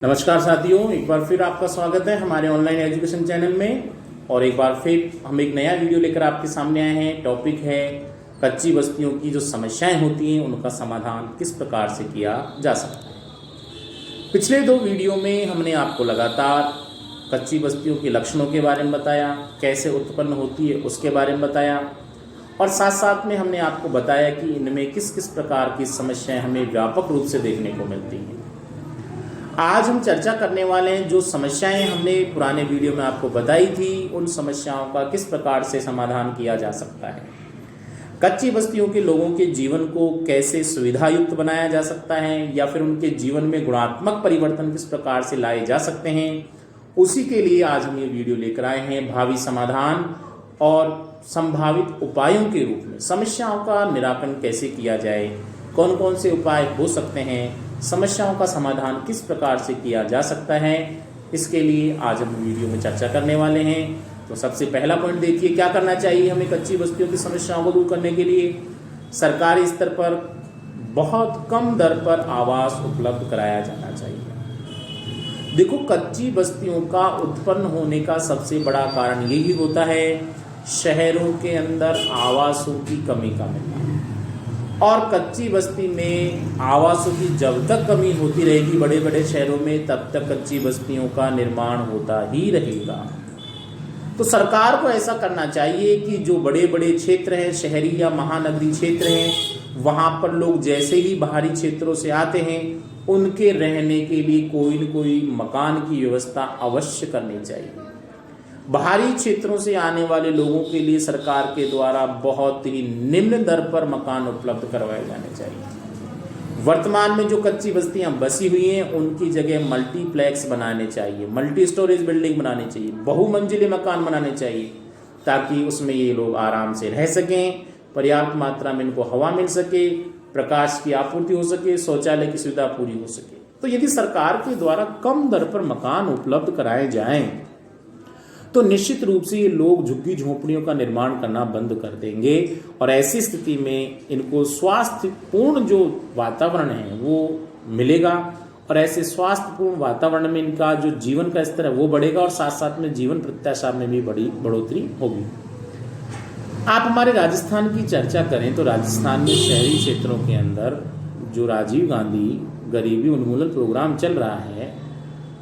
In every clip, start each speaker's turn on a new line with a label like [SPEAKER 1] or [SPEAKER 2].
[SPEAKER 1] नमस्कार साथियों, एक बार फिर आपका स्वागत है हमारे ऑनलाइन एजुकेशन चैनल में। और एक बार फिर हम एक नया वीडियो लेकर आपके सामने आए हैं। टॉपिक है कच्ची बस्तियों की जो समस्याएं होती हैं उनका समाधान किस प्रकार से किया जा सकता है। पिछले दो वीडियो में हमने आपको लगातार कच्ची बस्तियों के लक्षणों के बारे में बताया, कैसे उत्पन्न होती है उसके बारे में बताया, और साथ साथ में हमने आपको बताया कि इनमें किस किस प्रकार की समस्याएं हमें व्यापक रूप से देखने को मिलती हैं। आज हम चर्चा करने वाले हैं जो समस्याएं हमने पुराने वीडियो में आपको बताई थी, उन समस्याओं का किस प्रकार से समाधान किया जा सकता है। कच्ची बस्तियों के लोगों के जीवन को कैसे सुविधा युक्त बनाया जा सकता है, या फिर उनके जीवन में गुणात्मक परिवर्तन किस प्रकार से लाए जा सकते हैं, उसी के लिए आज हम ये वीडियो लेकर आए हैं। भावी समाधान और संभावित उपायों के रूप में समस्याओं का निराकरण कैसे किया जाए, कौन कौन से उपाय हो सकते हैं, समस्याओं का समाधान किस प्रकार से किया जा सकता है, इसके लिए आज हम वीडियो में चर्चा करने वाले हैं। तो सबसे पहला पॉइंट देखिए, क्या करना चाहिए हमें कच्ची बस्तियों की समस्याओं को दूर करने के लिए। सरकारी स्तर पर बहुत कम दर पर आवास उपलब्ध कराया जाना चाहिए। देखो, कच्ची बस्तियों का उत्पन्न होने का सबसे बड़ा कारण यही होता है शहरों के अंदर आवासों की कमी का मिलना। और कच्ची बस्ती में आवासों की जब तक कमी होती रहेगी बड़े बड़े शहरों में, तब तक कच्ची बस्तियों का निर्माण होता ही रहेगा। तो सरकार को ऐसा करना चाहिए कि जो बड़े बड़े क्षेत्र हैं, शहरी या महानगरीय क्षेत्र हैं, वहां पर लोग जैसे ही बाहरी क्षेत्रों से आते हैं उनके रहने के लिए कोई न कोई मकान की व्यवस्था अवश्य करनी चाहिए। बाहरी क्षेत्रों से आने वाले लोगों के लिए सरकार के द्वारा बहुत ही निम्न दर पर मकान उपलब्ध करवाए जाने चाहिए। वर्तमान में जो कच्ची बस्तियां बसी हुई हैं उनकी जगह मल्टीप्लेक्स बनाने चाहिए, मल्टी स्टोरेज बिल्डिंग बनानी चाहिए, बहुमंजिले मकान बनाने चाहिए, ताकि उसमें ये लोग आराम से रह सकें, पर्याप्त मात्रा में इनको हवा मिल सके, प्रकाश की आपूर्ति हो सके, शौचालय की सुविधा पूरी हो सके। तो यदि सरकार के द्वारा कम दर पर मकान उपलब्ध कराए जाएं तो निश्चित रूप से ये लोग झुग्गी झोंपड़ियों का निर्माण करना बंद कर देंगे, और ऐसी स्थिति में इनको स्वास्थ्यपूर्ण जो वातावरण है वो मिलेगा, और ऐसे स्वास्थ्यपूर्ण वातावरण में इनका जो जीवन का स्तर है वो बढ़ेगा, और साथ साथ में जीवन प्रत्याशा में भी बड़ी बढ़ोतरी होगी। आप हमारे राजस्थान की चर्चा करें तो राजस्थान में शहरी क्षेत्रों के अंदर जो राजीव गांधी गरीबी उन्मूलन प्रोग्राम चल रहा है,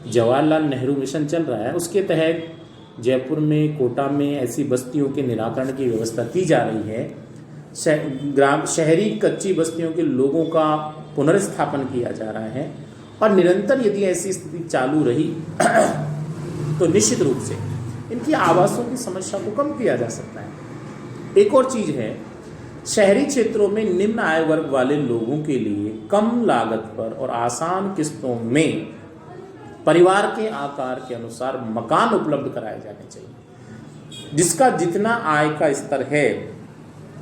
[SPEAKER 1] जवाहरलाल नेहरू मिशन चल रहा है, उसके तहत जयपुर में, कोटा में ऐसी बस्तियों के निराकरण की व्यवस्था की जा रही है। शहरी कच्ची बस्तियों के लोगों का पुनर्स्थापन किया जा रहा है, और निरंतर यदि ऐसी स्थिति चालू रही तो निश्चित रूप से इनकी आवासों की समस्या को कम किया जा सकता है। एक और चीज है, शहरी क्षेत्रों में निम्न आय वर्ग वाले लोगों के लिए कम लागत पर और आसान किस्तों में परिवार के आकार के अनुसार मकान उपलब्ध कराए जाने चाहिए। जिसका जितना आय का स्तर है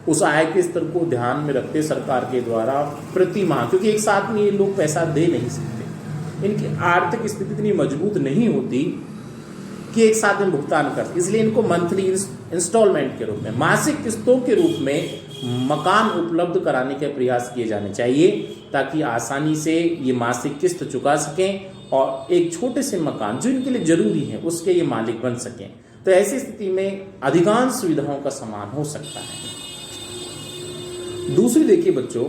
[SPEAKER 1] उस आय के स्तर को ध्यान में रखते सरकार के द्वारा प्रति माह, क्योंकि एक साथ में ये लोग पैसा दे नहीं सकते, इनकी आर्थिक स्थिति इतनी मजबूत नहीं होती कि एक साथ में भुगतान करते, इसलिए इनको मंथली इंस्टॉलमेंट के रूप में, मासिक किस्तों के रूप में मकान उपलब्ध कराने के प्रयास किए जाने चाहिए, ताकि आसानी से ये मासिक किस्त चुका सकें और एक छोटे से मकान जो इनके लिए जरूरी है उसके ये मालिक बन सकें। तो ऐसी स्थिति में अधिकांश सुविधाओं का समान हो सकता है। दूसरी देखिए बच्चों,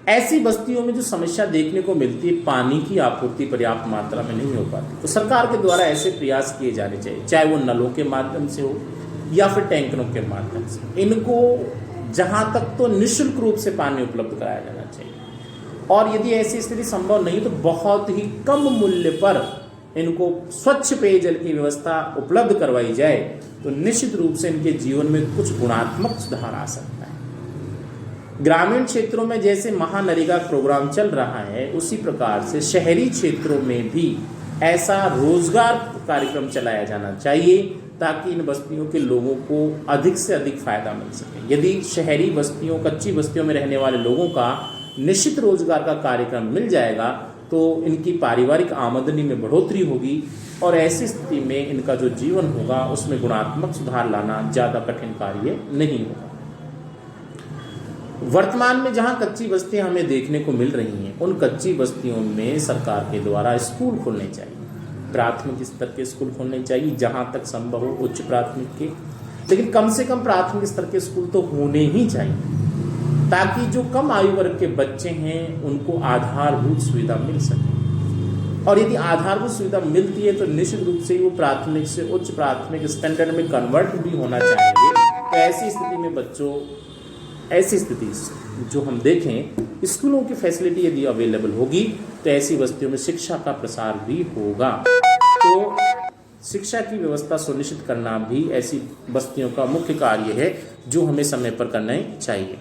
[SPEAKER 1] ऐसी बस्तियों में जो समस्या देखने को मिलती है, पानी की आपूर्ति पर्याप्त मात्रा में नहीं हो पाती, तो सरकार के द्वारा ऐसे प्रयास किए जाने चाहिए, चाहे वो नलों के माध्यम से हो या फिर टैंकरों के माध्यम से। इनको जहां तक तो निःशुल्क रूप से पानी उपलब्ध कराया जाना चाहिए, और यदि ऐसी स्थिति संभव नहीं तो बहुत ही कम मूल्य पर इनको स्वच्छ पेयजल की व्यवस्था उपलब्ध करवाई जाए, तो निश्चित रूप से इनके जीवन में कुछ गुणात्मक सुधार आ सकता है। ग्रामीण क्षेत्रों में जैसे महानरेगा प्रोग्राम चल रहा है, उसी प्रकार से शहरी क्षेत्रों में भी ऐसा रोजगार कार्यक्रम चलाया जाना चाहिए, ताकि इन बस्तियों के लोगों को अधिक से अधिक फायदा मिल सके। यदि शहरी बस्तियों, कच्ची बस्तियों में रहने वाले लोगों का निश्चित रोजगार का कार्यक्रम मिल जाएगा तो इनकी पारिवारिक आमदनी में बढ़ोतरी होगी, और ऐसी स्थिति में इनका जो जीवन होगा उसमें गुणात्मक सुधार लाना ज़्यादा कठिन कार्य नहीं होगा। वर्तमान में जहां कच्ची बस्तियां हमें देखने को मिल रही हैं, उन कच्ची बस्तियों में सरकार के द्वारा स्कूल खोलने चाहिए, प्राथमिक स्तर के स्कूल खोलने चाहिए जहां तक संभव हो, उच्च प्राथमिक के, लेकिन कम से कम प्राथमिक स्तर के स्कूल तो होने ही चाहिए, ताकि जो कम आयु वर्ग के बच्चे हैं उनको आधारभूत सुविधा मिल सके। और यदि आधारभूत सुविधा मिलती है तो निश्चित रूप से वो प्राथमिक से उच्च प्राथमिक स्टैंडर्ड में कन्वर्ट भी होना चाहेंगे। तो ऐसी स्थिति में बच्चों, ऐसी स्थिति जो हम देखें, स्कूलों की फैसिलिटी यदि अवेलेबल होगी तो ऐसी बस्तियों में शिक्षा का प्रसार भी होगा। तो शिक्षा की व्यवस्था सुनिश्चित करना भी ऐसी बस्तियों का मुख्य कार्य है जो हमें समय पर करना चाहिए।